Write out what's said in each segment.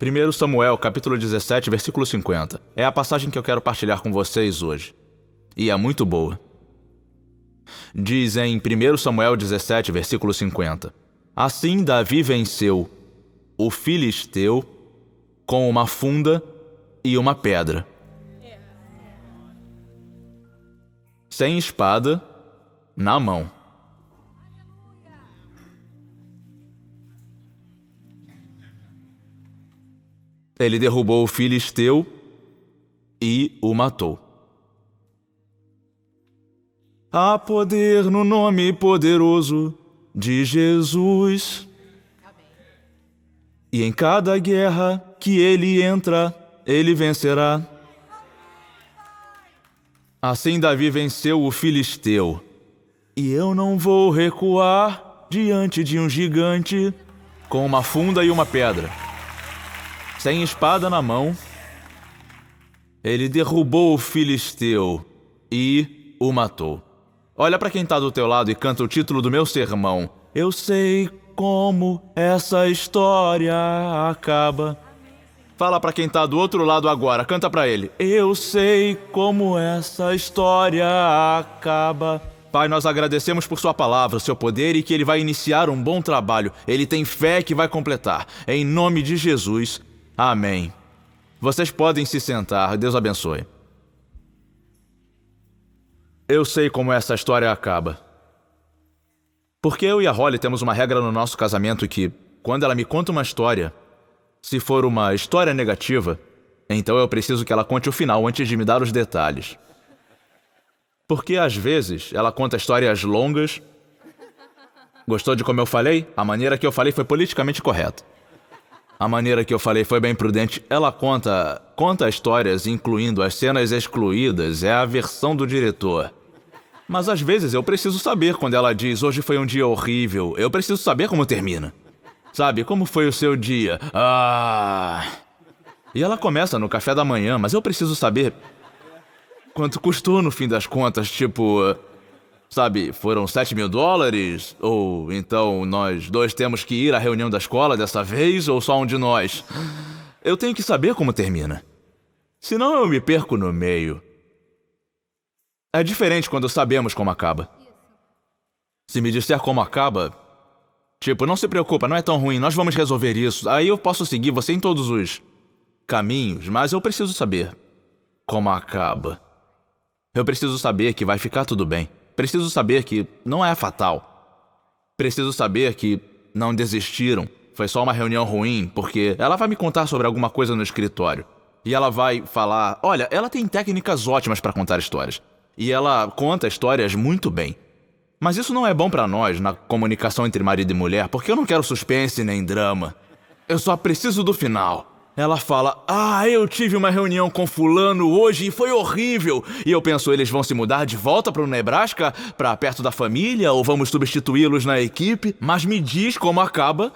1 Samuel, capítulo 17, versículo 50. É a passagem que eu quero partilhar com vocês hoje. E é muito boa. Diz em 1 Samuel 17, versículo 50. Assim Davi venceu o filisteu com uma funda e uma pedra. Sem espada, na mão. Ele derrubou o filisteu e o matou. Há poder no nome poderoso de Jesus. E em cada guerra que ele entra, ele vencerá. Assim Davi venceu o filisteu. E eu não vou recuar diante de um gigante com uma funda e uma pedra. Sem espada na mão, ele derrubou o filisteu e o matou. Olha para quem está do teu lado e canta o título do meu sermão. Eu sei como essa história acaba. Fala para quem está do outro lado agora, canta para ele. Eu sei como essa história acaba. Pai, nós agradecemos por sua palavra, seu poder e que ele vai iniciar um bom trabalho. Ele tem fé que vai completar. Em nome de Jesus. Amém. Vocês podem se sentar. Deus abençoe. Eu sei como essa história acaba. Porque eu e a Holly temos uma regra no nosso casamento que, quando ela me conta uma história, se for uma história negativa, então eu preciso que ela conte o final antes de me dar os detalhes. Porque, às vezes, ela conta histórias longas. Gostou de como eu falei? A maneira que eu falei foi politicamente correta. A maneira que eu falei foi bem prudente. Ela conta histórias, incluindo as cenas excluídas. É a versão do diretor. Mas às vezes eu preciso saber quando ela diz hoje foi um dia horrível. Eu preciso saber como termina. Sabe, como foi o seu dia? E ela começa no café da manhã, mas eu preciso saber quanto custou no fim das contas. Tipo, sabe, foram $7.000? Ou então nós dois temos que ir à reunião da escola dessa vez? Ou só um de nós? Eu tenho que saber como termina. Senão eu me perco no meio. É diferente quando sabemos como acaba. Se me disser como acaba, tipo, não se preocupa, não é tão ruim, nós vamos resolver isso. Aí eu posso seguir você em todos os caminhos, mas eu preciso saber como acaba. Eu preciso saber que vai ficar tudo bem. Preciso saber que não é fatal. Preciso saber que não desistiram. Foi só uma reunião ruim, porque ela vai me contar sobre alguma coisa no escritório. E ela vai falar, olha, ela tem técnicas ótimas para contar histórias. E ela conta histórias muito bem. Mas isso não é bom para nós na comunicação entre marido e mulher, porque eu não quero suspense nem drama. Eu só preciso do final. Ela fala, eu tive uma reunião com fulano hoje e foi horrível. E eu penso, eles vão se mudar de volta para o Nebraska, para perto da família, ou vamos substituí-los na equipe? Mas me diz como acaba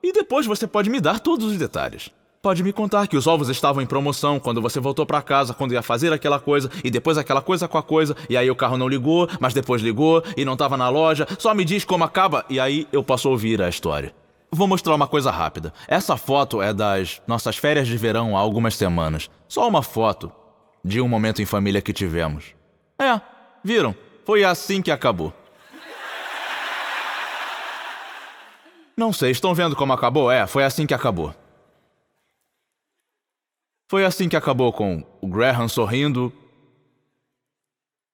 e depois você pode me dar todos os detalhes. Pode me contar que os ovos estavam em promoção quando você voltou para casa, quando ia fazer aquela coisa, e depois aquela coisa com a coisa, e aí o carro não ligou, mas depois ligou, e não estava na loja. Só me diz como acaba, e aí eu posso ouvir a história. Vou mostrar uma coisa rápida. Essa foto é das nossas férias de verão há algumas semanas. Só uma foto de um momento em família que tivemos. Viram? Foi assim que acabou. Não sei, estão vendo como acabou? Foi assim que acabou. Foi assim que acabou, com o Graham sorrindo,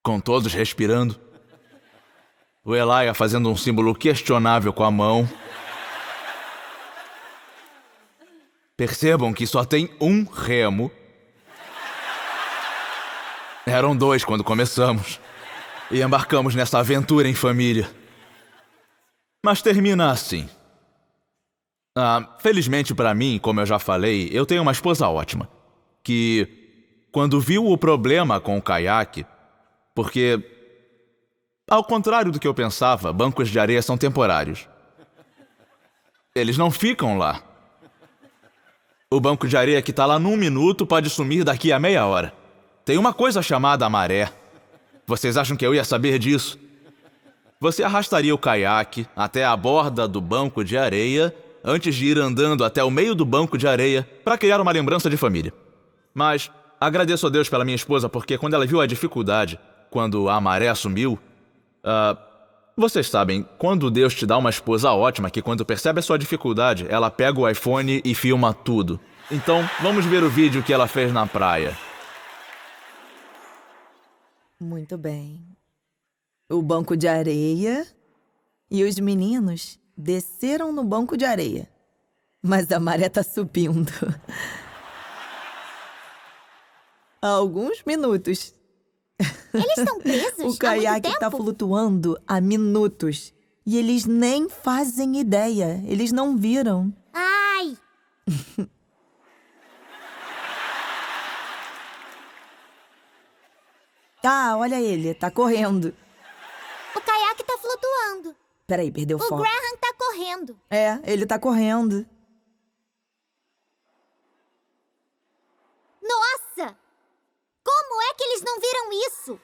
com todos respirando, o Elijah fazendo um símbolo questionável com a mão. Percebam que só tem um remo. Eram 2 quando começamos. E embarcamos nessa aventura em família. Mas termina assim. Felizmente para mim, como eu já falei, eu tenho uma esposa ótima. Que, quando viu o problema com o caiaque, porque, ao contrário do que eu pensava, bancos de areia são temporários. Eles não ficam lá. O banco de areia que está lá num minuto pode sumir daqui a meia hora. Tem uma coisa chamada maré. Vocês acham que eu ia saber disso? Você arrastaria o caiaque até a borda do banco de areia antes de ir andando até o meio do banco de areia para criar uma lembrança de família. Mas agradeço a Deus pela minha esposa, porque quando ela viu a dificuldade, quando a maré sumiu... vocês sabem, quando Deus te dá uma esposa ótima, que quando percebe a sua dificuldade, ela pega o iPhone e filma tudo. Então, vamos ver o vídeo que ela fez na praia. Muito bem. O banco de areia e os meninos desceram no banco de areia. Mas a maré tá subindo. Há alguns minutos. Eles estão presos O caiaque há muito tá tempo? flutuando há minutos. E eles nem fazem ideia. Eles não viram. Ai! Ah, olha ele. Tá correndo. O caiaque tá flutuando. Peraí, perdeu o O foco. Graham tá correndo. É, ele tá correndo. Nossa! Como é que eles não viram isso?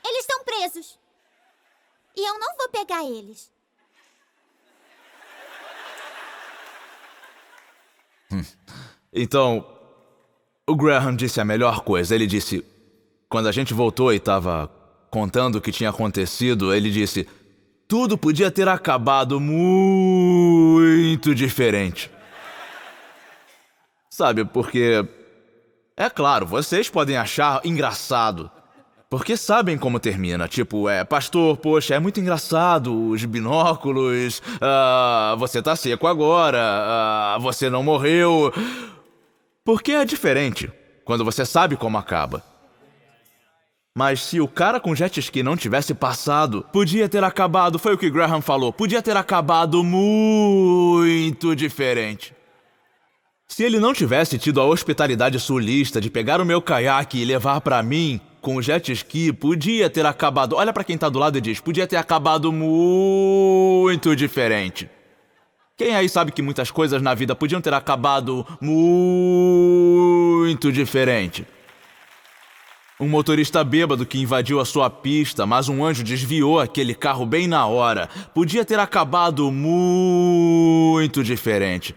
Eles estão presos. E eu não vou pegar eles. Então, o Graham disse a melhor coisa. Ele disse, quando a gente voltou e estava contando o que tinha acontecido, ele disse, tudo podia ter acabado muito diferente. Sabe, porque... é claro, vocês podem achar engraçado. Porque sabem como termina. Tipo, pastor, poxa, é muito engraçado, os binóculos, você tá seco agora, você não morreu. Porque é diferente quando você sabe como acaba. Mas se o cara com jet ski não tivesse passado, podia ter acabado, foi o que Graham falou, podia ter acabado muito diferente. Se ele não tivesse tido a hospitalidade sulista de pegar o meu caiaque e levar pra mim com o jet ski, podia ter acabado... olha pra quem tá do lado e diz, podia ter acabado muito diferente. Quem aí sabe que muitas coisas na vida podiam ter acabado muito diferente? Um motorista bêbado que invadiu a sua pista, mas um anjo desviou aquele carro bem na hora. Podia ter acabado muito diferente.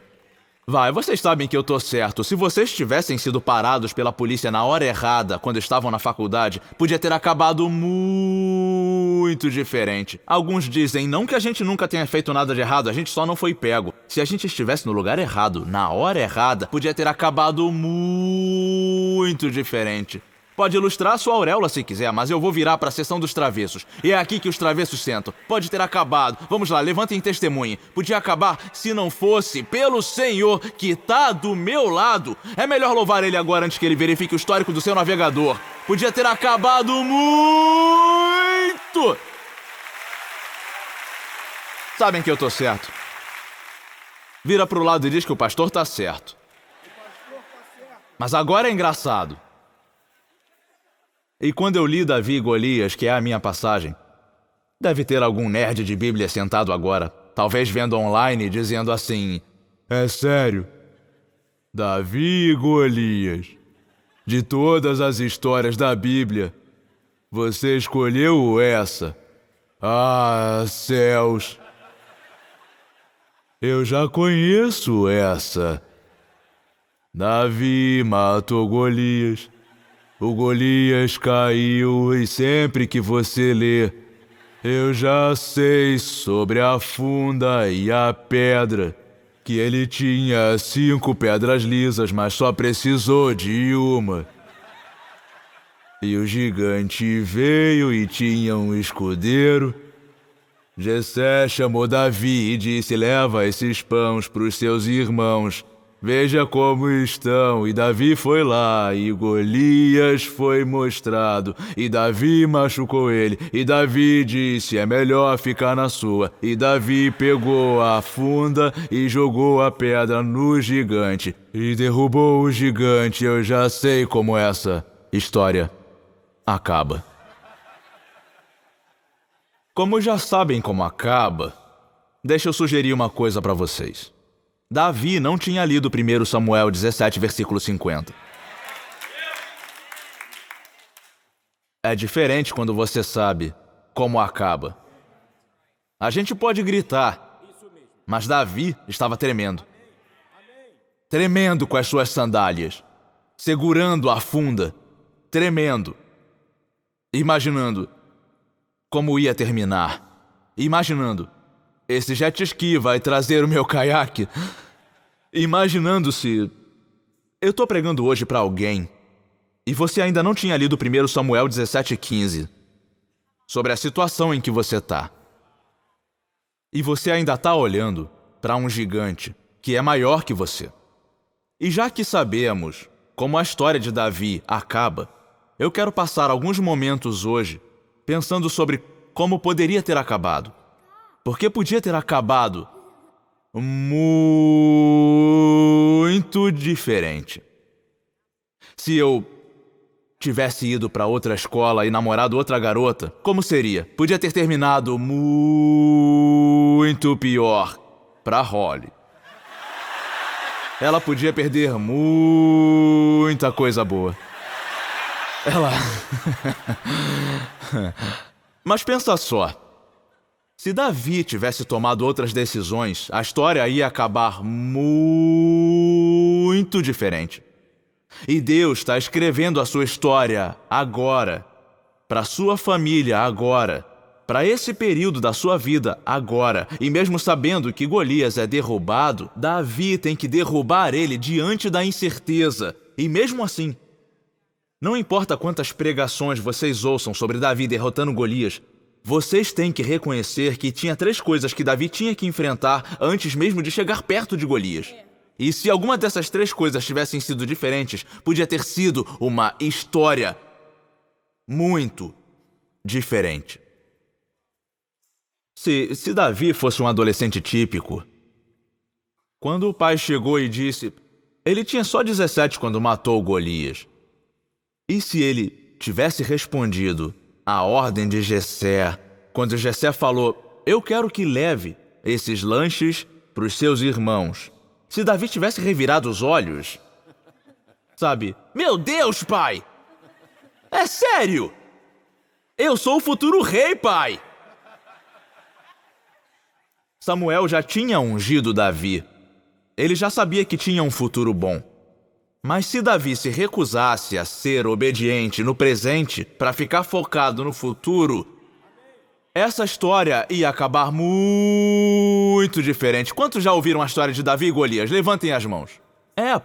Vai, vocês sabem que eu tô certo. Se vocês tivessem sido parados pela polícia na hora errada, quando estavam na faculdade, podia ter acabado muito diferente. Alguns dizem, não que a gente nunca tenha feito nada de errado, a gente só não foi pego. Se a gente estivesse no lugar errado, na hora errada, podia ter acabado muito diferente. Pode ilustrar a sua auréola se quiser, mas eu vou virar para a seção dos travessos. E é aqui que os travessos sentam. Pode ter acabado. Vamos lá, levantem testemunha. Podia acabar se não fosse pelo Senhor que tá do meu lado. É melhor louvar ele agora antes que ele verifique o histórico do seu navegador. Podia ter acabado muito. Sabem que eu tô certo. Vira pro lado e diz que o pastor tá certo. Mas agora é engraçado. E quando eu li Davi e Golias, que é a minha passagem, deve ter algum nerd de Bíblia sentado agora, talvez vendo online, dizendo assim, é sério, Davi e Golias, de todas as histórias da Bíblia, você escolheu essa? Ah, céus! Eu já conheço essa. Davi matou Golias. O Golias caiu e sempre que você lê, eu já sei sobre a funda e a pedra, que ele tinha 5 pedras lisas, mas só precisou de uma. E o gigante veio e tinha um escudeiro. Jessé chamou Davi e disse, leva esses pães para os seus irmãos. Veja como estão. E Davi foi lá, e Golias foi mostrado. E Davi machucou ele. E Davi disse, é melhor ficar na sua. E Davi pegou a funda e jogou a pedra no gigante. E derrubou o gigante. Eu já sei como essa história acaba. Como já sabem como acaba, deixa eu sugerir uma coisa para vocês. Davi não tinha lido 1 Samuel 17, versículo 50. É diferente quando você sabe como acaba. A gente pode gritar, mas Davi estava tremendo. Tremendo com as suas sandálias, segurando a funda, tremendo, imaginando como ia terminar, imaginando, esse jet ski vai trazer o meu caiaque, imaginando se eu tô pregando hoje para alguém e você ainda não tinha lido 1 Samuel 17:15 sobre a situação em que você tá. E você ainda tá olhando para um gigante que é maior que você. E já que sabemos como a história de Davi acaba, eu quero passar alguns momentos hoje pensando sobre como poderia ter acabado. Porque podia ter acabado muito diferente. Se eu tivesse ido para outra escola e namorado outra garota, como seria? Podia ter terminado muito pior para Holly. Ela podia perder muita coisa boa. Mas pensa só. Se Davi tivesse tomado outras decisões, a história ia acabar muito diferente. E Deus está escrevendo a sua história agora, para sua família agora, para esse período da sua vida agora. E mesmo sabendo que Golias é derrubado, Davi tem que derrubar ele diante da incerteza. E mesmo assim, não importa quantas pregações vocês ouçam sobre Davi derrotando Golias, vocês têm que reconhecer que tinha 3 coisas que Davi tinha que enfrentar antes mesmo de chegar perto de Golias. E se alguma dessas 3 coisas tivessem sido diferentes, podia ter sido uma história muito diferente. Se Davi fosse um adolescente típico, quando o pai chegou e disse... Ele tinha só 17 quando matou Golias. E se ele tivesse respondido a ordem de Jessé, quando Jessé falou, eu quero que leve esses lanches para os seus irmãos. Se Davi tivesse revirado os olhos, sabe? Meu Deus, pai! É sério! Eu sou o futuro rei, pai! Samuel já tinha ungido Davi. Ele já sabia que tinha um futuro bom. Mas se Davi se recusasse a ser obediente no presente para ficar focado no futuro, essa história ia acabar muito diferente. Quantos já ouviram a história de Davi e Golias? Levantem as mãos.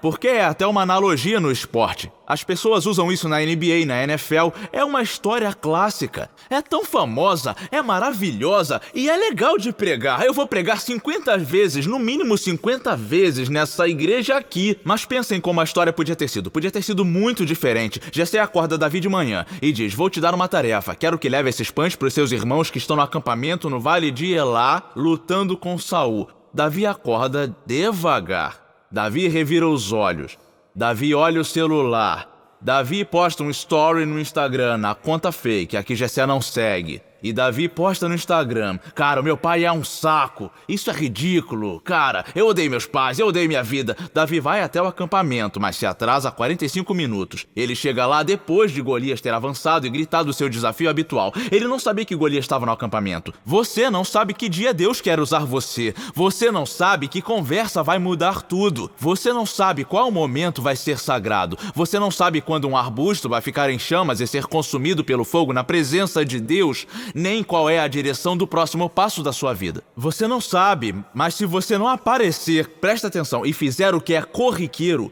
Porque é até uma analogia no esporte. As pessoas usam isso na NBA, na NFL. É uma história clássica. É tão famosa, é maravilhosa e é legal de pregar. Eu vou pregar 50 vezes, no mínimo 50 vezes nessa igreja aqui. Mas pensem como a história podia ter sido. Podia ter sido muito diferente. Jessé acorda Davi de manhã e diz, vou te dar uma tarefa. Quero que leve esses pães para os seus irmãos que estão no acampamento no Vale de Elá, lutando com Saul. Davi acorda devagar. Davi revira os olhos. Davi olha o celular. Davi posta um story no Instagram, na conta fake, a que Jessé não segue. E Davi posta no Instagram, cara, o meu pai é um saco, isso é ridículo, cara, eu odeio meus pais, eu odeio minha vida. Davi vai até o acampamento, mas se atrasa 45 minutos. Ele chega lá depois de Golias ter avançado e gritado o seu desafio habitual. Ele não sabia que Golias estava no acampamento. Você não sabe que dia Deus quer usar você. Você não sabe que conversa vai mudar tudo. Você não sabe qual momento vai ser sagrado. Você não sabe quando um arbusto vai ficar em chamas e ser consumido pelo fogo na presença de Deus, nem qual é a direção do próximo passo da sua vida. Você não sabe, mas se você não aparecer, presta atenção, e fizer o que é corriqueiro,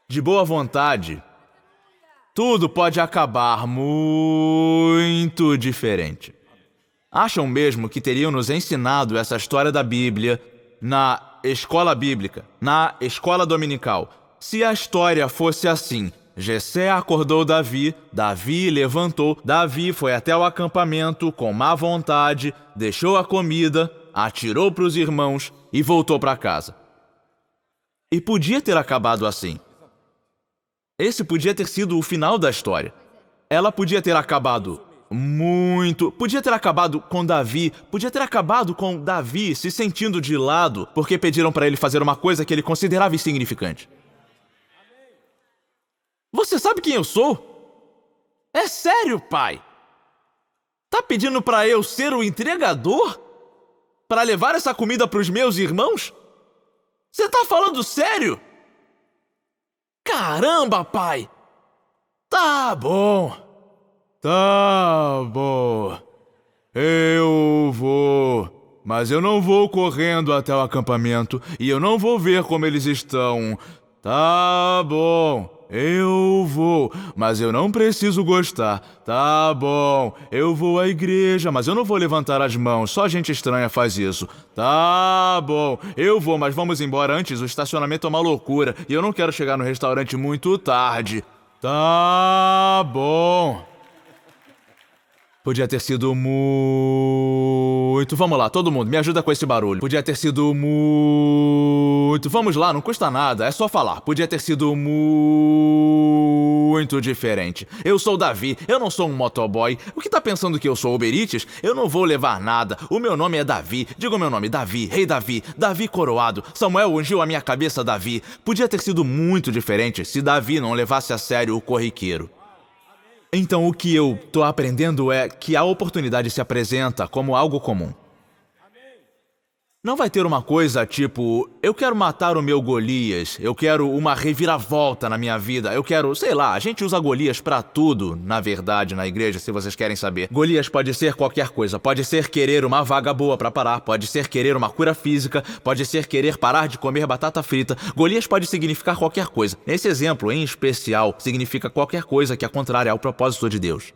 de boa vontade, tudo pode acabar muito diferente. Acham mesmo que teriam nos ensinado essa história da Bíblia na escola bíblica, na escola dominical, se a história fosse assim? Jessé acordou Davi, Davi levantou, Davi foi até o acampamento com má vontade, deixou a comida, atirou para os irmãos e voltou para casa. E podia ter acabado assim. Esse podia ter sido o final da história. Ela podia ter acabado podia ter acabado com Davi se sentindo de lado porque pediram para ele fazer uma coisa que ele considerava insignificante. Você sabe quem eu sou? É sério, pai. Tá pedindo pra eu ser o entregador? Pra levar essa comida pros meus irmãos? Você tá falando sério? Caramba, pai! Tá bom. Eu vou. Mas eu não vou correndo até o acampamento e eu não vou ver como eles estão. Tá bom. Eu vou, mas eu não preciso gostar. Tá bom, eu vou à igreja, mas eu não vou levantar as mãos. Só gente estranha faz isso. Tá bom, eu vou, mas vamos embora antes. O estacionamento é uma loucura e eu não quero chegar no restaurante muito tarde. Tá bom. Podia ter sido muito... Vamos lá, todo mundo, me ajuda com esse barulho. Podia ter sido muito... Vamos lá, não custa nada, é só falar. Podia ter sido muito diferente. Eu sou Davi, eu não sou um motoboy. O que tá pensando que eu sou Uber Eats? Eu não vou levar nada. O meu nome é Davi. Diga o meu nome, Davi, Rei Davi, Davi coroado. Samuel ungiu a minha cabeça, Davi. Podia ter sido muito diferente se Davi não levasse a sério o corriqueiro. Então, o que eu tô aprendendo é que a oportunidade se apresenta como algo comum. Não vai ter uma coisa tipo, eu quero matar o meu Golias, eu quero uma reviravolta na minha vida, eu quero, sei lá, a gente usa Golias pra tudo, na verdade, na igreja, se vocês querem saber. Golias pode ser qualquer coisa, pode ser querer uma vaga boa pra parar, pode ser querer uma cura física, pode ser querer parar de comer batata frita. Golias pode significar qualquer coisa. Nesse exemplo, em especial, significa qualquer coisa que é contrária ao propósito de Deus.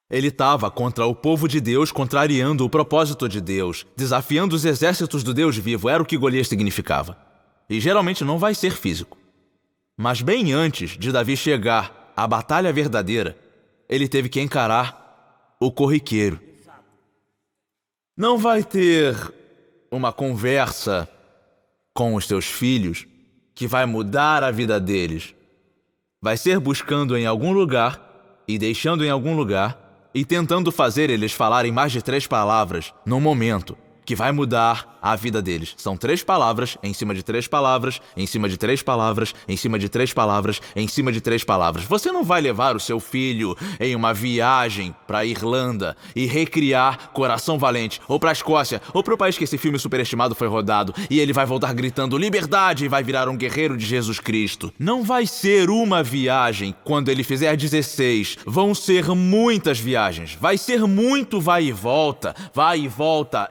Ele estava contra o povo de Deus, contrariando o propósito de Deus, desafiando os exércitos do Deus vivo, era o que Golias significava. E geralmente não vai ser físico. Mas bem antes de Davi chegar à batalha verdadeira, ele teve que encarar o corriqueiro. Não vai ter uma conversa com os teus filhos que vai mudar a vida deles. Vai ser buscando em algum lugar e deixando em algum lugar e tentando fazer eles falarem mais de 3 palavras num momento que vai mudar a vida deles. São 3 palavras, em cima de 3 palavras, em cima de 3 palavras, em cima de 3 palavras, em cima de 3 palavras. Você não vai levar o seu filho em uma viagem para a Irlanda e recriar Coração Valente, ou para a Escócia, ou para o país que esse filme superestimado foi rodado, e ele vai voltar gritando liberdade e vai virar um guerreiro de Jesus Cristo. Não vai ser uma viagem quando ele fizer 16. Vão ser muitas viagens. Vai ser muito vai e volta,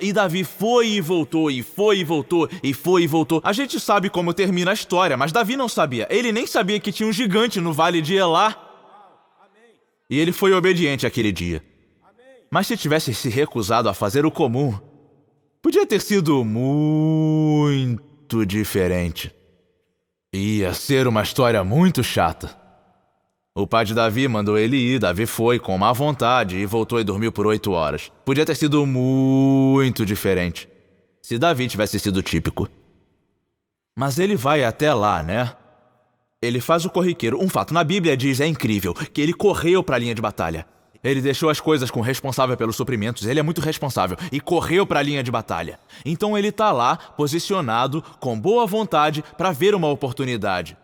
e Davi foi e voltou, e foi e voltou, e foi e voltou. A gente sabe como termina a história, mas Davi não sabia. Ele nem sabia que tinha um gigante no vale de Elá. E ele foi obediente aquele dia. Mas se tivesse se recusado a fazer o comum, podia ter sido muito diferente. Ia ser uma história muito chata. O pai de Davi mandou ele ir, Davi foi com má vontade e voltou e dormiu por 8 horas. Podia ter sido muito diferente se Davi tivesse sido típico. Mas ele vai até lá, né? Ele faz o corriqueiro. Um fato na Bíblia diz, é incrível, que ele correu para a linha de batalha. Ele deixou as coisas com o responsável pelos suprimentos, ele é muito responsável, e correu para a linha de batalha. Então ele tá lá, posicionado, com boa vontade, para ver uma oportunidade.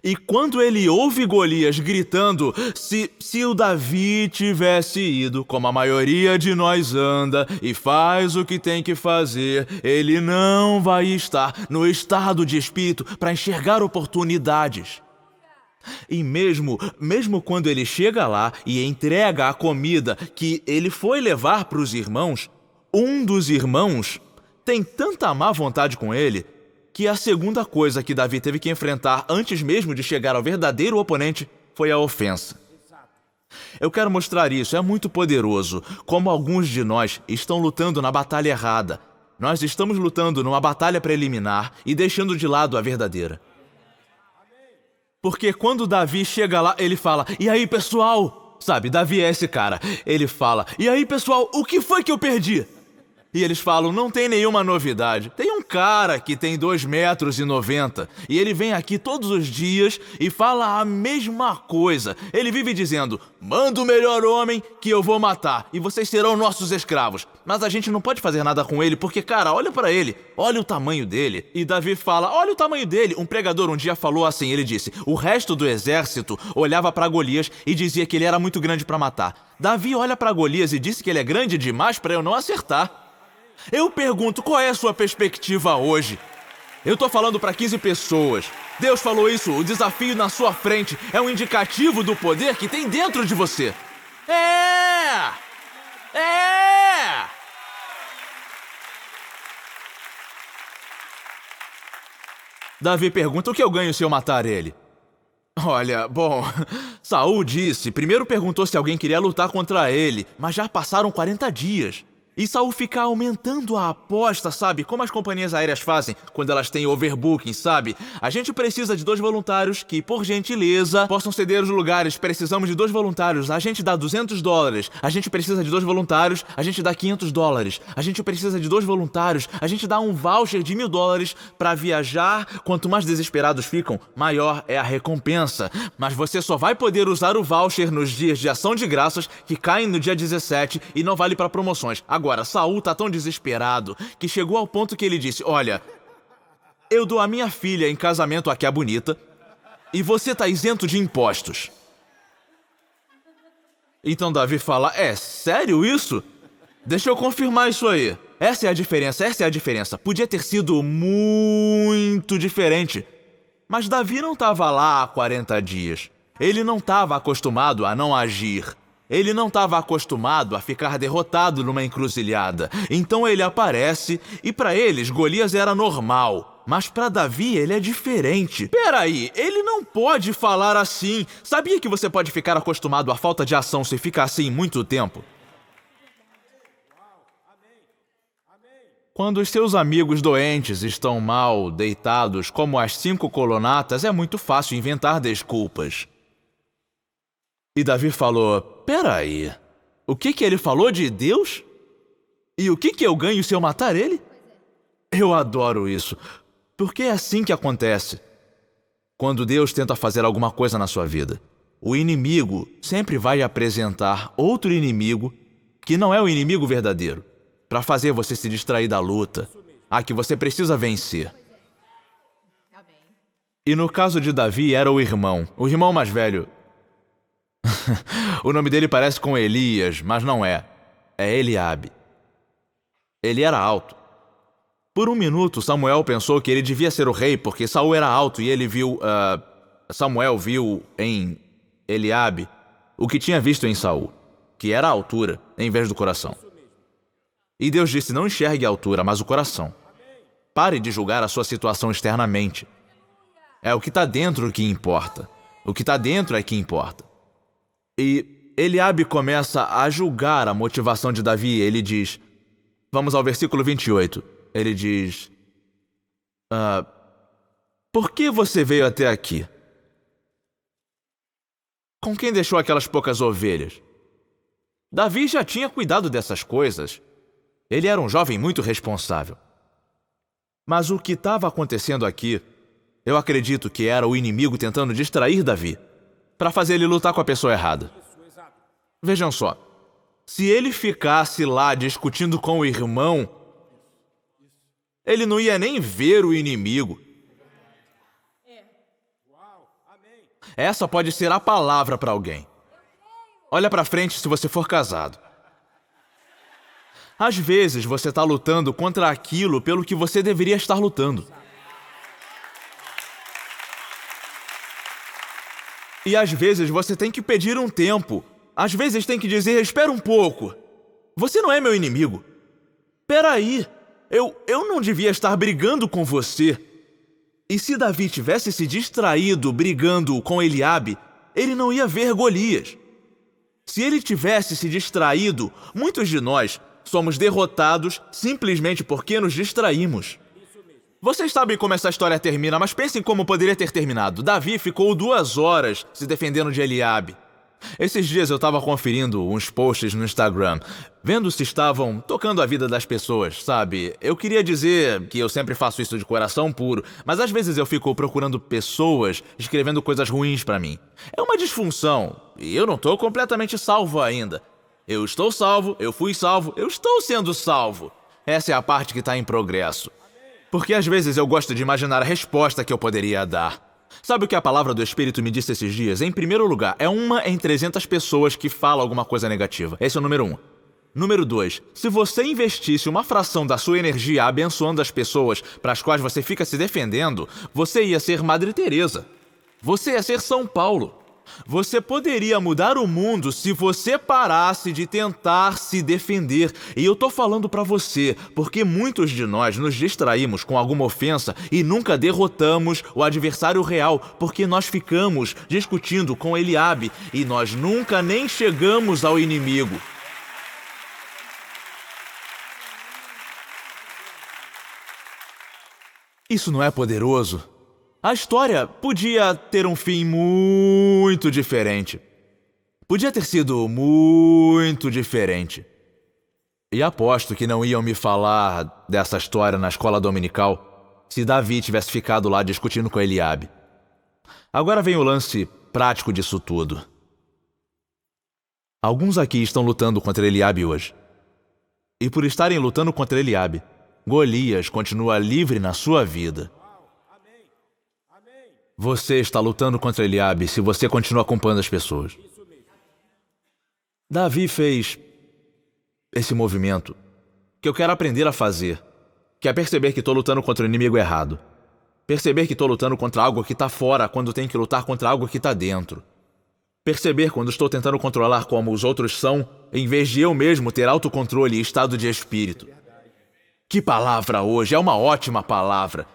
E quando ele ouve Golias gritando, se o Davi tivesse ido, como a maioria de nós anda, e faz o que tem que fazer, ele não vai estar no estado de espírito para enxergar oportunidades. E mesmo quando ele chega lá e entrega a comida que ele foi levar para os irmãos, um dos irmãos tem tanta má vontade com ele que a segunda coisa que Davi teve que enfrentar antes mesmo de chegar ao verdadeiro oponente foi a ofensa. Eu quero mostrar isso, é muito poderoso, como alguns de nós estão lutando na batalha errada. Nós estamos lutando numa batalha preliminar e deixando de lado a verdadeira. Porque quando Davi chega lá, ele fala, e aí pessoal? Sabe, Davi é esse cara. Ele fala, e aí pessoal, o que foi que eu perdi? E eles falam, não tem nenhuma novidade. Tem um cara que tem 2,90 metros e ele vem aqui todos os dias e fala a mesma coisa. Ele vive dizendo, manda o melhor homem que eu vou matar e vocês serão nossos escravos. Mas a gente não pode fazer nada com ele, porque, cara, olha pra ele. Olha o tamanho dele. E Davi fala, olha o tamanho dele. Um pregador um dia falou assim, ele disse, o resto do exército olhava pra Golias e dizia que ele era muito grande pra matar. Davi olha pra Golias e disse que ele é grande demais pra eu não acertar. Eu pergunto, qual é a sua perspectiva hoje? Eu tô falando pra 15 pessoas. Deus falou isso, o desafio na sua frente é um indicativo do poder que tem dentro de você. É! Davi pergunta o que eu ganho se eu matar ele. Olha, bom, Saul disse, primeiro perguntou se alguém queria lutar contra ele, mas já passaram 40 dias. E Saul fica aumentando a aposta, sabe? Como as companhias aéreas fazem quando elas têm overbooking, sabe? A gente precisa de 2 voluntários que, por gentileza, possam ceder os lugares. Precisamos de 2 voluntários. A gente dá $200. A gente precisa de 2 voluntários. A gente dá $500. A gente precisa de 2 voluntários. A gente dá um voucher de $1.000 para viajar. Quanto mais desesperados ficam, maior é a recompensa. Mas você só vai poder usar o voucher nos dias de ação de graças que caem no dia 17 e não vale para promoções. Agora, Saul tá tão desesperado que chegou ao ponto que ele disse, olha, eu dou a minha filha em casamento à que é bonita e você tá isento de impostos. Então Davi fala, é sério isso? Deixa eu confirmar isso aí. Essa é a diferença. Podia ter sido muito diferente. Mas Davi não estava lá há 40 dias. Ele não estava acostumado a não agir. Ele não estava acostumado a ficar derrotado numa encruzilhada. Então ele aparece e para eles Golias era normal. Mas para Davi ele é diferente. Peraí, ele não pode falar assim. Sabia que você pode ficar acostumado à falta de ação se fica assim muito tempo? Quando os seus amigos doentes estão mal, deitados como as 5 colonatas, é muito fácil inventar desculpas. E Davi falou, peraí, o que ele falou de Deus? E o que eu ganho se eu matar ele? Eu adoro isso, porque é assim que acontece. Quando Deus tenta fazer alguma coisa na sua vida, o inimigo sempre vai apresentar outro inimigo que não é o inimigo verdadeiro, para fazer você se distrair da luta, a que você precisa vencer. E no caso de Davi era o irmão mais velho. O nome dele parece com Elias, mas não é. É Eliabe. Ele era alto. Por um minuto, Samuel pensou que ele devia ser o rei porque Saul era alto e ele Samuel viu em Eliabe o que tinha visto em Saul, que era a altura em vez do coração. E Deus disse, não enxergue a altura, mas o coração. Pare de julgar a sua situação externamente. É o que está dentro que importa. O que está dentro é que importa. E Eliabe começa a julgar a motivação de Davi. Ele diz, vamos ao versículo 28. Ele diz, por que você veio até aqui? Com quem deixou aquelas poucas ovelhas? Davi já tinha cuidado dessas coisas. Ele era um jovem muito responsável. Mas o que estava acontecendo aqui, eu acredito que era o inimigo tentando distrair Davi, para fazer ele lutar com a pessoa errada. Vejam só, se ele ficasse lá discutindo com o irmão, ele não ia nem ver o inimigo. Essa pode ser a palavra para alguém. Olha para frente se você for casado. Às vezes você está lutando contra aquilo pelo que você deveria estar lutando. E às vezes você tem que pedir um tempo. Às vezes tem que dizer, espera um pouco. Você não é meu inimigo. Peraí, eu não devia estar brigando com você. E se Davi tivesse se distraído brigando com Eliabe, ele não ia ver Golias. Se ele tivesse se distraído, muitos de nós somos derrotados simplesmente porque nos distraímos. Vocês sabem como essa história termina, mas pensem como poderia ter terminado. Davi ficou 2 horas se defendendo de Eliabe. Esses dias eu estava conferindo uns posts no Instagram, vendo se estavam tocando a vida das pessoas, sabe? Eu queria dizer que eu sempre faço isso de coração puro, mas às vezes eu fico procurando pessoas escrevendo coisas ruins pra mim. É uma disfunção, e eu não tô completamente salvo ainda. Eu estou salvo, eu fui salvo, eu estou sendo salvo. Essa é a parte que está em progresso. Porque às vezes eu gosto de imaginar a resposta que eu poderia dar. Sabe o que a palavra do Espírito me disse esses dias? Em primeiro lugar, é 1 em 300 pessoas que fala alguma coisa negativa. Esse é o número 1. Número 2, se você investisse uma fração da sua energia abençoando as pessoas para as quais você fica se defendendo, você ia ser Madre Teresa. Você ia ser São Paulo. Você poderia mudar o mundo se você parasse de tentar se defender. E eu tô falando pra você, porque muitos de nós nos distraímos com alguma ofensa e nunca derrotamos o adversário real, porque nós ficamos discutindo com Eliabe e nós nunca nem chegamos ao inimigo. Isso não é poderoso? A história podia ter um fim muito diferente. Podia ter sido muito diferente. E aposto que não iam me falar dessa história na escola dominical se Davi tivesse ficado lá discutindo com Eliabe. Agora vem o lance prático disso tudo. Alguns aqui estão lutando contra Eliabe hoje. E por estarem lutando contra Eliabe, Golias continua livre na sua vida. Você está lutando contra Eliabe se você continua acompanhando as pessoas. Davi fez esse movimento que eu quero aprender a fazer, que é perceber que estou lutando contra o inimigo errado. Perceber que estou lutando contra algo que está fora quando tenho que lutar contra algo que está dentro. Perceber quando estou tentando controlar como os outros são, em vez de eu mesmo ter autocontrole e estado de espírito. Que palavra hoje! É uma ótima palavra.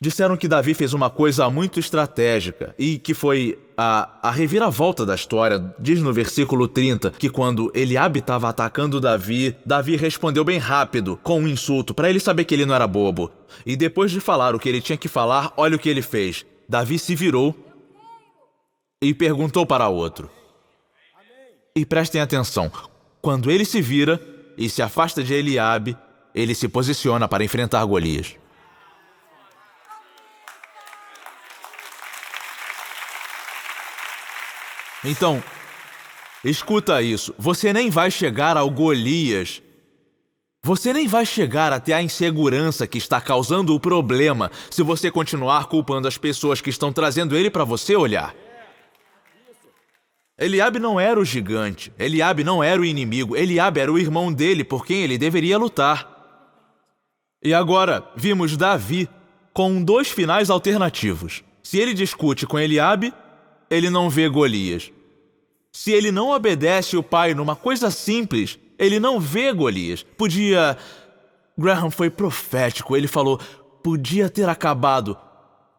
Disseram que Davi fez uma coisa muito estratégica e que foi a reviravolta da história. Diz no versículo 30 que quando Eliabe estava atacando Davi, Davi respondeu bem rápido, com um insulto, para ele saber que ele não era bobo. E depois de falar o que ele tinha que falar, olha o que ele fez. Davi se virou e perguntou para outro. E prestem atenção, quando ele se vira e se afasta de Eliabe, ele se posiciona para enfrentar Golias. Então, escuta isso. Você nem vai chegar ao Golias. Você nem vai chegar até a insegurança que está causando o problema se você continuar culpando as pessoas que estão trazendo ele para você olhar. Eliabe não era o gigante. Eliabe não era o inimigo. Eliabe era o irmão dele por quem ele deveria lutar. E agora, vimos Davi com 2 finais alternativos. Se ele discute com Eliabe, ele não vê Golias. Se ele não obedece o pai numa coisa simples, ele não vê Golias. Graham foi profético, ele falou, podia ter acabado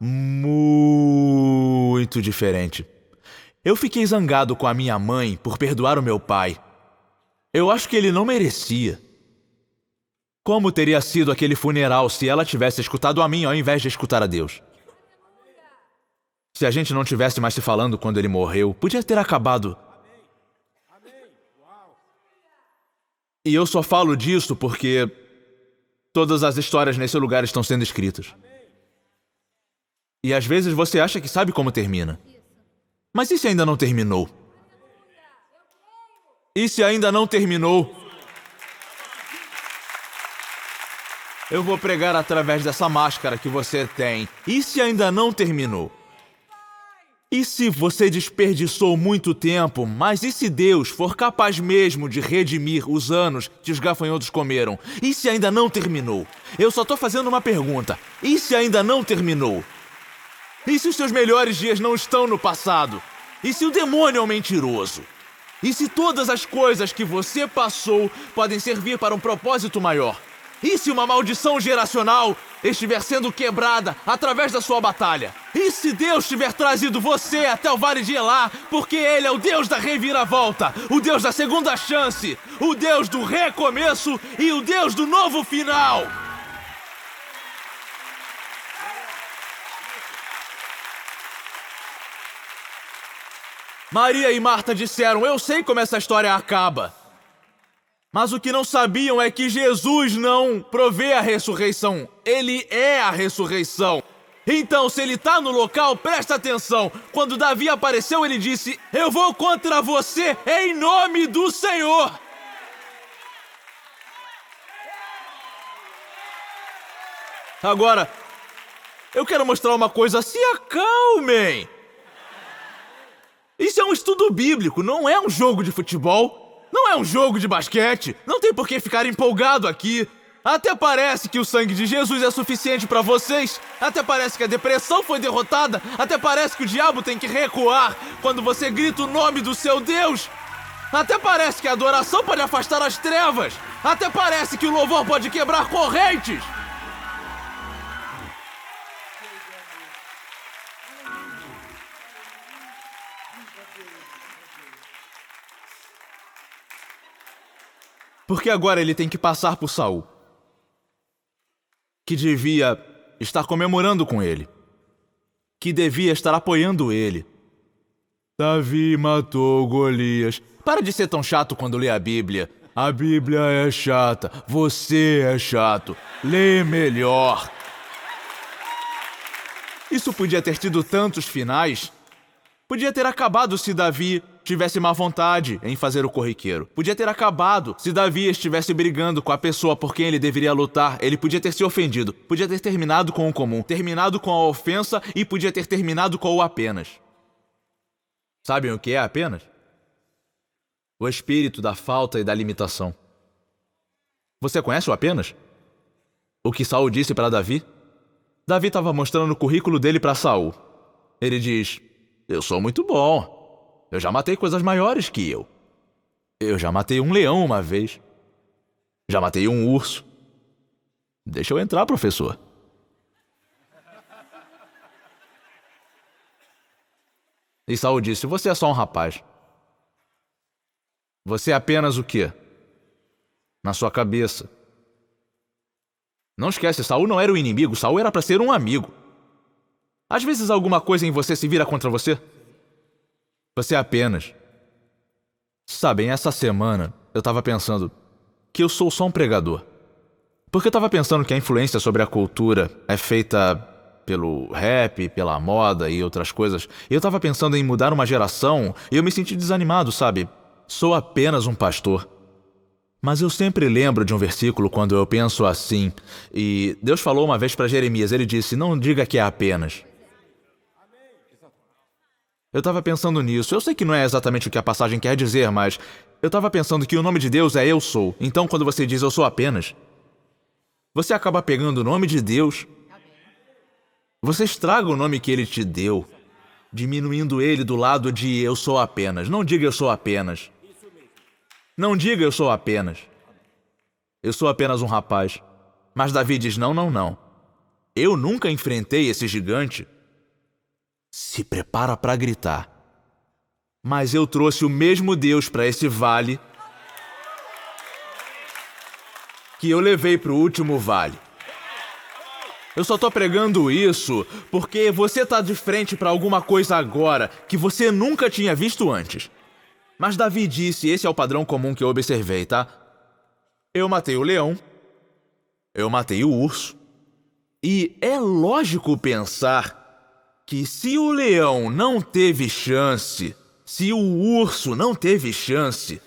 muito diferente. Eu fiquei zangado com a minha mãe por perdoar o meu pai. Eu acho que ele não merecia. Como teria sido aquele funeral se ela tivesse escutado a mim ao invés de escutar a Deus? Se a gente não tivesse mais se falando quando ele morreu, podia ter acabado. E eu só falo disso porque todas as histórias nesse lugar estão sendo escritas. E às vezes você acha que sabe como termina. Mas e se ainda não terminou? E se ainda não terminou? Eu vou pregar através dessa máscara que você tem. E se ainda não terminou? E se você desperdiçou muito tempo, mas e se Deus for capaz mesmo de redimir os anos que os gafanhotos comeram? E se ainda não terminou? Eu só tô fazendo uma pergunta. E se ainda não terminou? E se os seus melhores dias não estão no passado? E se o demônio é um mentiroso? E se todas as coisas que você passou podem servir para um propósito maior? E se uma maldição geracional estiver sendo quebrada através da sua batalha? E se Deus tiver trazido você até o Vale de Elá, porque Ele é o Deus da reviravolta, o Deus da segunda chance, o Deus do recomeço e o Deus do novo final? Maria e Marta disseram, eu sei como essa história acaba. Mas o que não sabiam é que Jesus não provê a ressurreição. Ele é a ressurreição. Então, se ele tá no local, presta atenção. Quando Davi apareceu, ele disse: eu vou contra você em nome do Senhor. Agora, eu quero mostrar uma coisa. Se acalmem. Isso é um estudo bíblico, não é um jogo de futebol. Não é um jogo de basquete. Não tem por que ficar empolgado aqui. Até parece que o sangue de Jesus é suficiente para vocês. Até parece que a depressão foi derrotada. Até parece que o diabo tem que recuar quando você grita o nome do seu Deus. Até parece que a adoração pode afastar as trevas. Até parece que o louvor pode quebrar correntes. Porque agora ele tem que passar por Saul, que devia estar comemorando com ele, que devia estar apoiando ele. Davi matou Golias. Para de ser tão chato quando lê a Bíblia. A Bíblia é chata, você é chato. Lê melhor. Isso podia ter tido tantos finais. Podia ter acabado se Davi tivesse má vontade em fazer o corriqueiro. Podia ter acabado se Davi estivesse brigando com a pessoa por quem ele deveria lutar. Ele podia ter se ofendido. Podia ter terminado com o comum, terminado com a ofensa e podia ter terminado com o apenas. Sabem o que é apenas? O espírito da falta e da limitação. Você conhece o apenas? O que Saul disse para Davi? Davi estava mostrando o currículo dele para Saul. Ele diz: eu sou muito bom. Eu já matei coisas maiores que eu. Eu já matei um leão uma vez. Já matei um urso. Deixa eu entrar, professor. E Saul disse: você é só um rapaz. Você é apenas o quê? Na sua cabeça. Não esquece, Saul não era o inimigo. Saul era para ser um amigo. Às vezes alguma coisa em você se vira contra você. Você é apenas. Sabem, essa semana eu tava pensando que eu sou só um pregador. Porque eu tava pensando que a influência sobre a cultura é feita pelo rap, pela moda e outras coisas. E eu tava pensando em mudar uma geração e eu me senti desanimado, sabe? Sou apenas um pastor. Mas eu sempre lembro de um versículo quando eu penso assim. E Deus falou uma vez para Jeremias, ele disse: não diga que é apenas. Eu estava pensando nisso. Eu sei que não é exatamente o que a passagem quer dizer, mas eu estava pensando que o nome de Deus é Eu Sou. Então, quando você diz Eu Sou Apenas, você acaba pegando o nome de Deus. Você estraga o nome que Ele te deu, diminuindo ele do lado de Eu Sou Apenas. Não diga Eu Sou Apenas. Não diga Eu Sou Apenas. Eu sou apenas um rapaz. Mas Davi diz: não, não, não. Eu nunca enfrentei esse gigante. Se prepara para gritar. Mas eu trouxe o mesmo Deus para esse vale que eu levei para o último vale. Eu só tô pregando isso porque você tá de frente para alguma coisa agora que você nunca tinha visto antes. Mas Davi disse, esse é o padrão comum que eu observei, tá? Eu matei o leão, eu matei o urso, e é lógico pensar que se o leão não teve chance, se o urso não teve chance,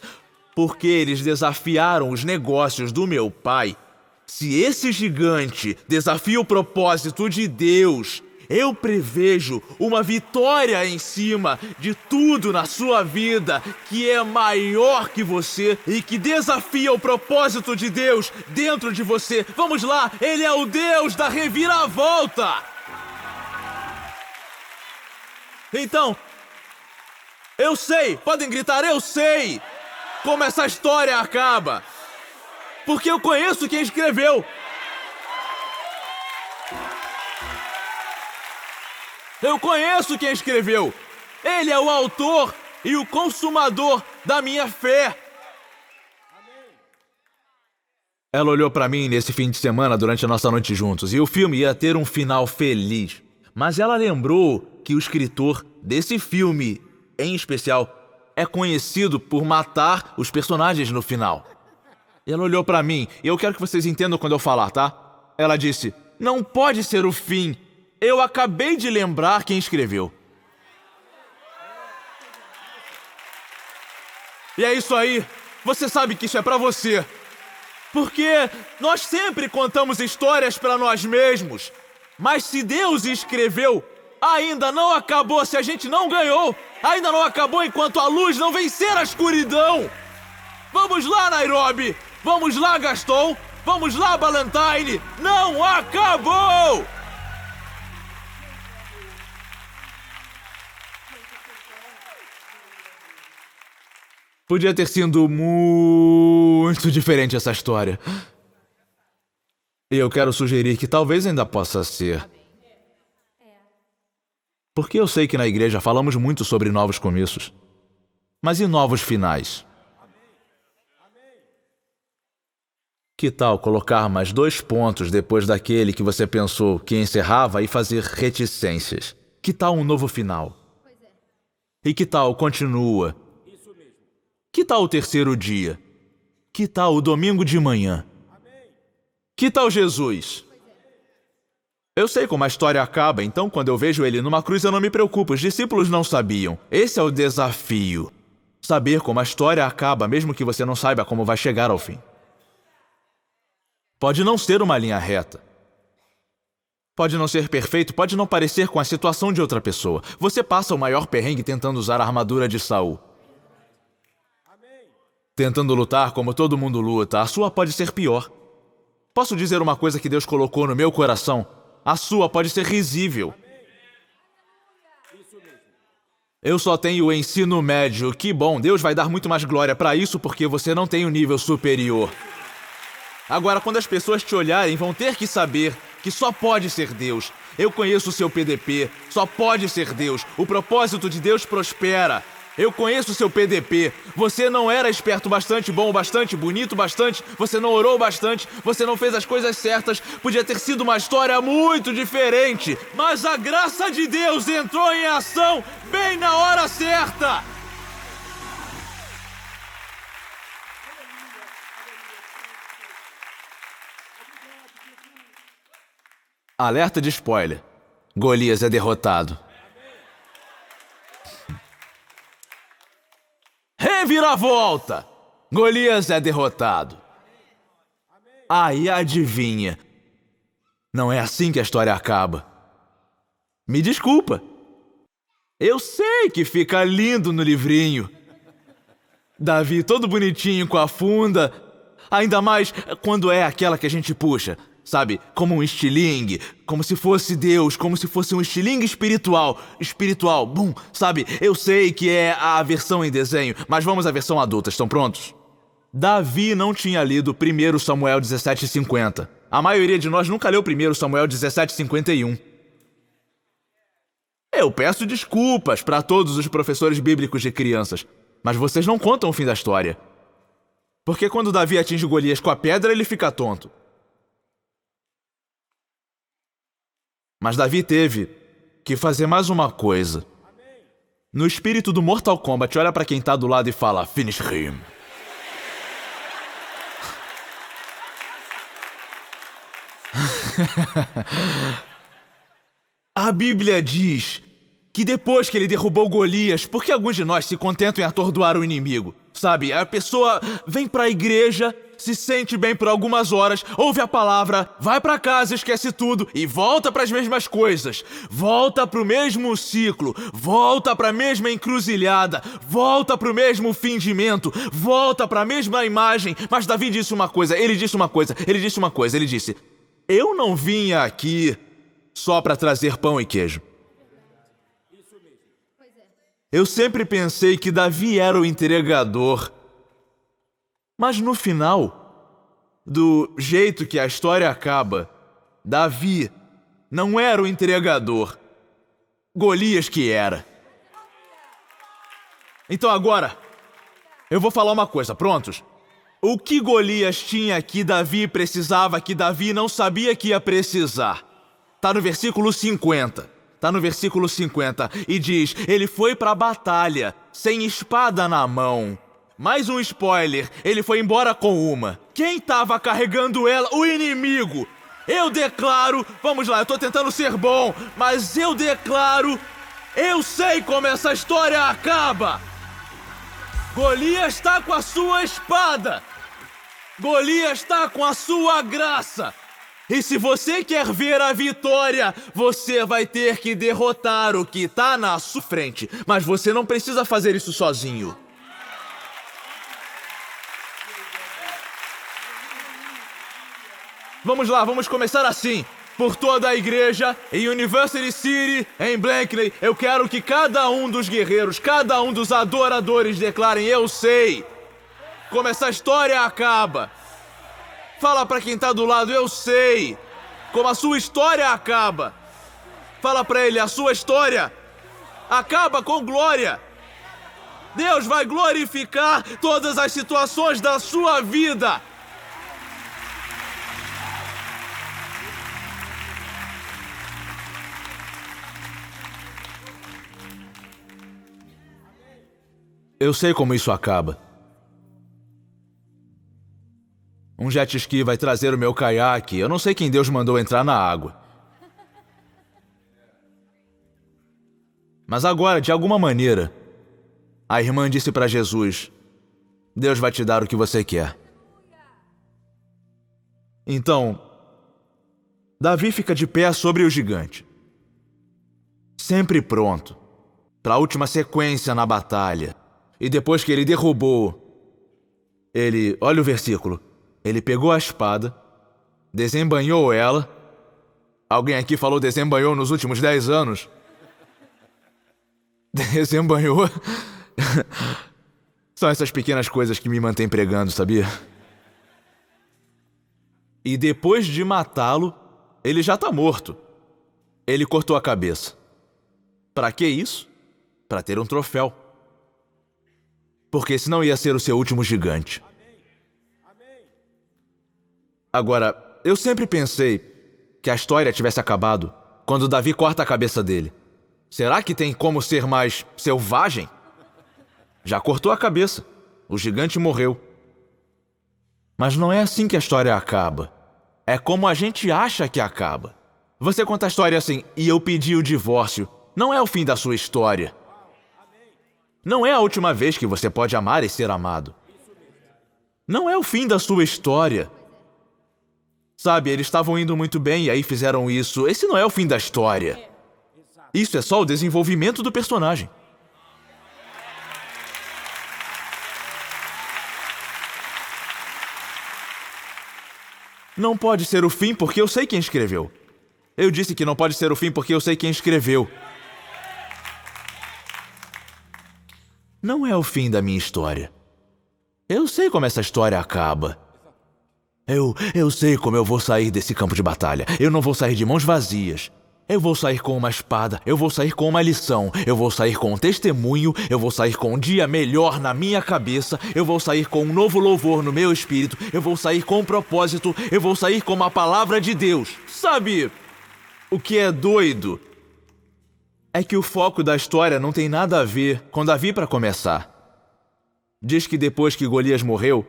porque eles desafiaram os negócios do meu pai, se esse gigante desafia o propósito de Deus, eu prevejo uma vitória em cima de tudo na sua vida que é maior que você e que desafia o propósito de Deus dentro de você. Vamos lá, Ele é o Deus da reviravolta! Então, eu sei, podem gritar, eu sei como essa história acaba. Porque eu conheço quem escreveu. Eu conheço quem escreveu. Ele é o autor e o consumador da minha fé. Ela olhou pra mim nesse fim de semana durante a nossa noite juntos e o filme ia ter um final feliz. Mas ela lembrou que o escritor desse filme, em especial, é conhecido por matar os personagens no final. Ela olhou pra mim e eu quero que vocês entendam quando eu falar, tá? Ela disse, não pode ser o fim. eu acabei de lembrar quem escreveu. E é isso aí. Você sabe que isso é pra você. Porque nós sempre contamos histórias pra nós mesmos. Mas se Deus escreveu, ainda não acabou se a gente não ganhou. Ainda não acabou enquanto a luz não vencer a escuridão. Vamos lá, Nairobi. Vamos lá, Gaston. Vamos lá, Ballantyne. Não acabou! Podia ter sido muito diferente essa história. E eu quero sugerir que talvez ainda possa ser. Porque eu sei que na igreja falamos muito sobre novos começos. Mas e novos finais? Que tal colocar mais 2 pontos depois daquele que você pensou que encerrava e fazer reticências? Que tal um novo final? E que tal continua? Que tal o terceiro dia? Que tal o domingo de manhã? Que tal Jesus? Eu sei como a história acaba, então quando eu vejo ele numa cruz eu não me preocupo. Os discípulos não sabiam. Esse é o desafio. Saber como a história acaba, mesmo que você não saiba como vai chegar ao fim. Pode não ser uma linha reta. Pode não ser perfeito, pode não parecer com a situação de outra pessoa. Você passa o maior perrengue tentando usar a armadura de Saul. Tentando lutar como todo mundo luta, a sua pode ser pior. Posso dizer uma coisa que Deus colocou no meu coração? A sua pode ser risível. Eu só tenho o ensino médio. Que bom, Deus vai dar muito mais glória para isso porque você não tem um nível superior. Agora, quando as pessoas te olharem, vão ter que saber que só pode ser Deus. Eu conheço o seu PDP, só pode ser Deus. O propósito de Deus prospera. Eu conheço o seu PDP. Você não era esperto bastante, bom bastante, bonito bastante. Você não orou bastante. Você não fez as coisas certas. Podia ter sido uma história muito diferente. Mas a graça de Deus entrou em ação bem na hora certa. Alerta de spoiler. Golias é derrotado. Reviravolta! Golias é derrotado. Aí adivinha. Não é assim que a história acaba. Me desculpa. Eu sei que fica lindo no livrinho. Davi todo bonitinho com a funda. Ainda mais quando é aquela que a gente puxa. Sabe, como um estilingue, como se fosse Deus, como se fosse um estilingue espiritual. Espiritual, bum, sabe? Eu sei que é a versão em desenho, mas vamos à versão adulta, estão prontos? Davi não tinha lido 1 Samuel 17:50. A maioria de nós nunca leu 1 Samuel 17:51. Eu peço desculpas para todos os professores bíblicos de crianças, mas vocês não contam o fim da história. Porque quando Davi atinge Golias com a pedra, ele fica tonto. Mas Davi teve que fazer mais uma coisa. No espírito do Mortal Kombat, olha pra quem tá do lado e fala, finish him. A Bíblia diz que depois que ele derrubou Golias, porque alguns de nós se contentam em atordoar o inimigo? Sabe, a pessoa vem pra igreja, se sente bem por algumas horas, ouve a palavra, vai pra casa, esquece tudo e volta pras mesmas coisas. Volta pro mesmo ciclo, volta pra mesma encruzilhada, volta pro mesmo fingimento, volta pra mesma imagem. Mas Davi disse uma coisa, ele disse: eu não vim aqui só pra trazer pão e queijo. Eu sempre pensei que Davi era o entregador. Mas no final, do jeito que a história acaba, Davi não era o entregador. Golias que era. Então agora, eu vou falar uma coisa, prontos? O que Golias tinha que Davi precisava, que Davi não sabia que ia precisar? Tá no versículo 50. E diz, ele foi pra batalha, sem espada na mão. Mais um spoiler, ele foi embora com uma. Quem tava carregando ela? O inimigo. Eu declaro, vamos lá, eu tô tentando ser bom, mas eu declaro, eu sei como essa história acaba. Golias está com a sua espada. Golias está com a sua graça. E se você quer ver a vitória, você vai ter que derrotar o que está na sua frente. Mas você não precisa fazer isso sozinho. Vamos lá, vamos começar assim. Por toda a igreja, em University City, em Blankley, eu quero que cada um dos guerreiros, cada um dos adoradores declarem: eu sei como essa história acaba. Fala pra quem tá do lado: eu sei como a sua história acaba. Fala pra ele: a sua história acaba com glória. Deus vai glorificar todas as situações da sua vida. Eu sei como isso acaba. Um jet ski vai trazer o meu caiaque. Eu não sei quem Deus mandou entrar na água. Mas agora, de alguma maneira, a irmã disse para Jesus: Deus vai te dar o que você quer. Então, Davi fica de pé sobre o gigante, sempre pronto para a última sequência na batalha. E depois que ele derrubou, olha o versículo, ele pegou a espada, desembainhou ela. Alguém aqui falou desembainhou nos últimos 10 anos? Desembainhou? São essas pequenas coisas que me mantêm pregando, sabia? E depois de matá-lo, ele já está morto. Ele cortou a cabeça. Para que isso? Para ter um troféu. Porque senão ia ser o seu último gigante. Agora, eu sempre pensei que a história tivesse acabado quando Davi corta a cabeça dele. Será que tem como ser mais selvagem? Já cortou a cabeça. O gigante morreu. Mas não é assim que a história acaba. É como a gente acha que acaba. Você conta a história assim: e eu pedi o divórcio. Não é o fim da sua história. Não é a última vez que você pode amar e ser amado. Não é o fim da sua história. Sabe, eles estavam indo muito bem e aí fizeram isso. Esse não é o fim da história. Isso é só o desenvolvimento do personagem. Não pode ser o fim porque eu sei quem escreveu. Eu disse que não pode ser o fim porque eu sei quem escreveu. Não é o fim da minha história. Eu sei como essa história acaba. Eu sei como eu vou sair desse campo de batalha. Eu não vou sair de mãos vazias. Eu vou sair com uma espada, eu vou sair com uma lição, eu vou sair com um testemunho, eu vou sair com um dia melhor na minha cabeça, eu vou sair com um novo louvor no meu espírito, eu vou sair com um propósito, eu vou sair com uma palavra de Deus. Sabe, o que é doido é que o foco da história não tem nada a ver com Davi para começar. Diz que depois que Golias morreu,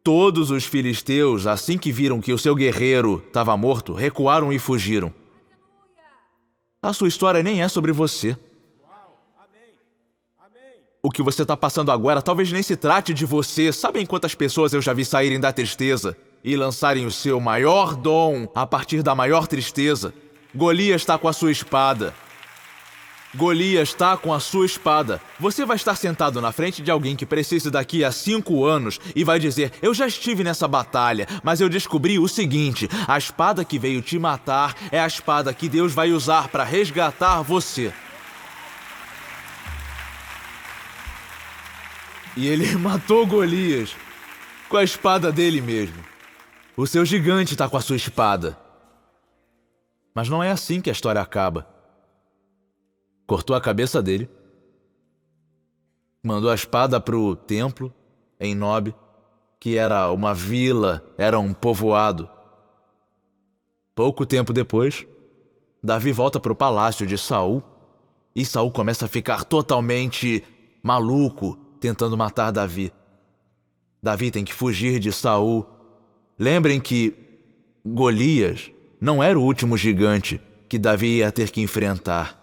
todos os filisteus, assim que viram que o seu guerreiro estava morto, recuaram e fugiram. A sua história nem é sobre você. O que você está passando agora talvez nem se trate de você. Sabem quantas pessoas eu já vi saírem da tristeza e lançarem o seu maior dom a partir da maior tristeza? Golias está com a sua espada. Golias está com a sua espada. Você vai estar sentado na frente de alguém que precise daqui a 5 anos e vai dizer: eu já estive nessa batalha, mas eu descobri o seguinte: a espada que veio te matar é a espada que Deus vai usar para resgatar você. E ele matou Golias com a espada dele mesmo. O seu gigante está com a sua espada. Mas não é assim que a história acaba. Cortou a cabeça dele, mandou a espada para o templo em Nob, que era uma vila, era um povoado. Pouco tempo depois, Davi volta para o palácio de Saul e Saul começa a ficar totalmente maluco, tentando matar Davi. Davi tem que fugir de Saul. Lembrem que Golias não era o último gigante que Davi ia ter que enfrentar.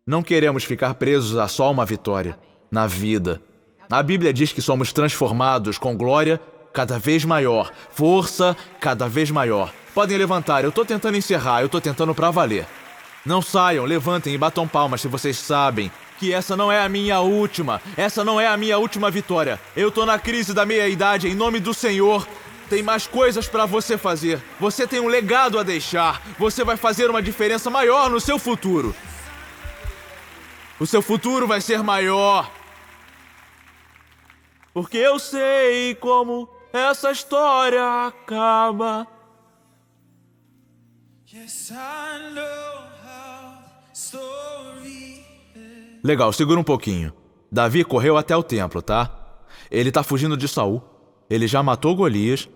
Não queremos ficar presos a só uma vitória na vida. A Bíblia diz que somos transformados com glória cada vez maior, força cada vez maior. Podem levantar, eu estou tentando encerrar, eu estou tentando pra valer. Não saiam, levantem e batam palmas se vocês sabem que essa não é a minha última vitória. Eu tô na crise da meia-idade, em nome do Senhor. Tem mais coisas pra você fazer. Você tem um legado a deixar. Você vai fazer uma diferença maior no seu futuro. O seu futuro vai ser maior. Porque eu sei como essa história acaba. Legal, segura um pouquinho. Davi correu até o templo, tá? Ele tá fugindo de Saul. Ele já matou Golias.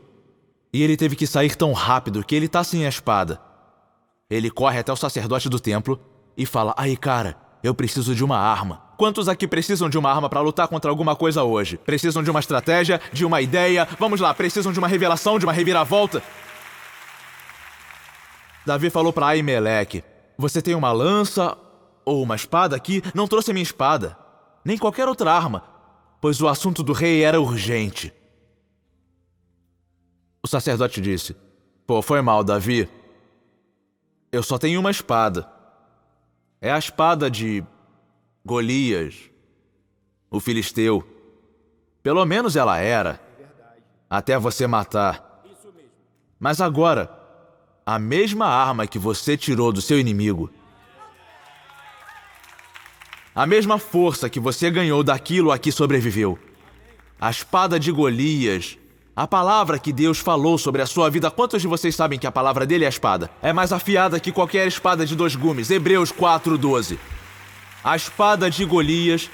E ele teve que sair tão rápido que ele tá sem a espada. Ele corre até o sacerdote do templo e fala: "Aí, cara, eu preciso de uma arma. Quantos aqui precisam de uma arma pra lutar contra alguma coisa hoje? Precisam de uma estratégia, de uma ideia? Vamos lá, precisam de uma revelação, de uma reviravolta?" Davi falou pra Aimeleque: "Você tem uma lança ou uma espada aqui?" "Não trouxe a minha espada, nem qualquer outra arma, pois o assunto do rei era urgente." O sacerdote disse: "Pô, foi mal, Davi. Eu só tenho uma espada. É a espada de Golias, o filisteu. Pelo menos ela era, até você matar. Mas agora, a mesma arma que você tirou do seu inimigo, a mesma força que você ganhou daquilo a que sobreviveu, a espada de Golias, a palavra que Deus falou sobre a sua vida. Quantos de vocês sabem que a palavra dele é a espada? É mais afiada que qualquer espada de 2 gumes. Hebreus 4:12. A espada de Golias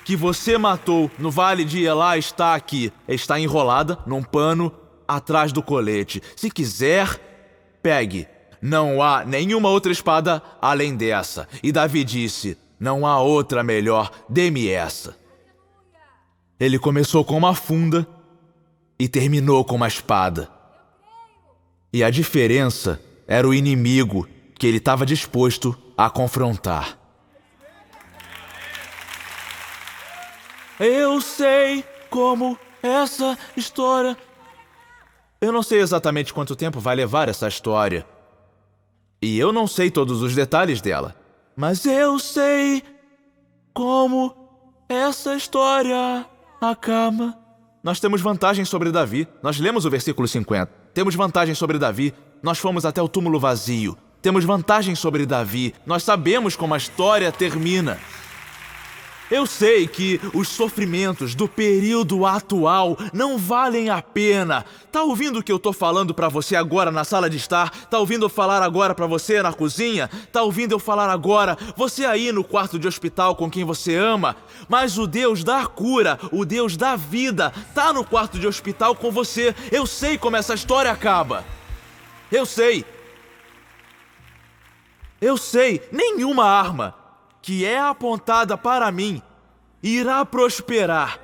que você matou no vale de Elá está aqui. Está enrolada num pano atrás do colete. Se quiser, pegue. Não há nenhuma outra espada além dessa." E Davi disse: "Não há outra melhor, dê-me essa." Ele começou com uma funda e terminou com uma espada. E a diferença era o inimigo que ele estava disposto a confrontar. Eu sei como essa história... Eu não sei exatamente quanto tempo vai levar essa história. E eu não sei todos os detalhes dela. Mas eu sei como essa história acaba. Nós temos vantagem sobre Davi. Nós lemos o versículo 50. Temos vantagem sobre Davi. Nós fomos até o túmulo vazio. Temos vantagem sobre Davi. Nós sabemos como a história termina. Eu sei que os sofrimentos do período atual não valem a pena. Tá ouvindo o que eu tô falando pra você agora na sala de estar? Tá ouvindo eu falar agora pra você na cozinha? Tá ouvindo eu falar agora você aí no quarto de hospital com quem você ama? Mas o Deus da cura, o Deus da vida, tá no quarto de hospital com você. Eu sei como essa história acaba. Eu sei. Nenhuma arma que é apontada para mim irá prosperar.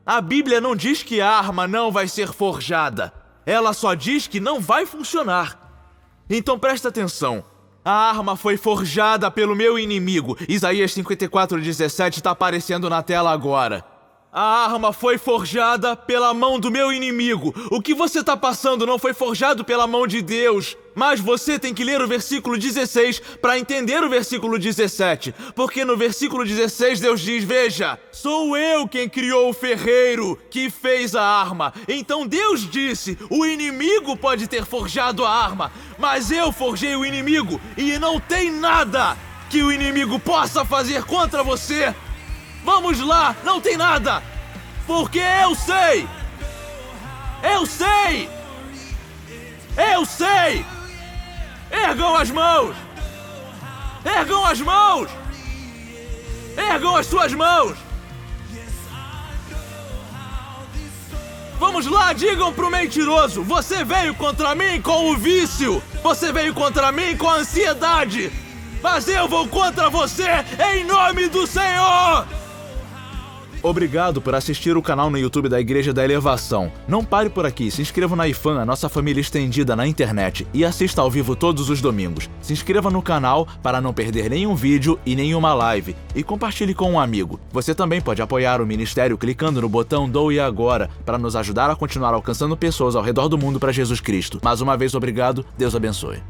A Bíblia não diz que a arma não vai ser forjada. Ela só diz que não vai funcionar. Então presta atenção. A arma foi forjada pelo meu inimigo. Isaías 54:17 está aparecendo na tela agora. A arma foi forjada pela mão do meu inimigo. O que você está passando não foi forjado pela mão de Deus. Mas você tem que ler o versículo 16 para entender o versículo 17. Porque no versículo 16 Deus diz: "Veja, sou eu quem criou o ferreiro que fez a arma." Então Deus disse: o inimigo pode ter forjado a arma, mas eu forjei o inimigo e não tem nada que o inimigo possa fazer contra você. Vamos lá, não tem nada, porque eu sei. Ergam as mãos! Ergam as mãos! Ergam as suas mãos! Vamos lá, digam pro mentiroso: você veio contra mim com o vício, você veio contra mim com a ansiedade, mas eu vou contra você em nome do Senhor! Obrigado por assistir o canal no YouTube da Igreja da Elevação. Não pare por aqui, se inscreva na IFAM, a nossa família estendida na internet, e assista ao vivo todos os domingos. Se inscreva no canal para não perder nenhum vídeo e nenhuma live, e compartilhe com um amigo. Você também pode apoiar o ministério clicando no botão Doe Agora para nos ajudar a continuar alcançando pessoas ao redor do mundo para Jesus Cristo. Mais uma vez, obrigado. Deus abençoe.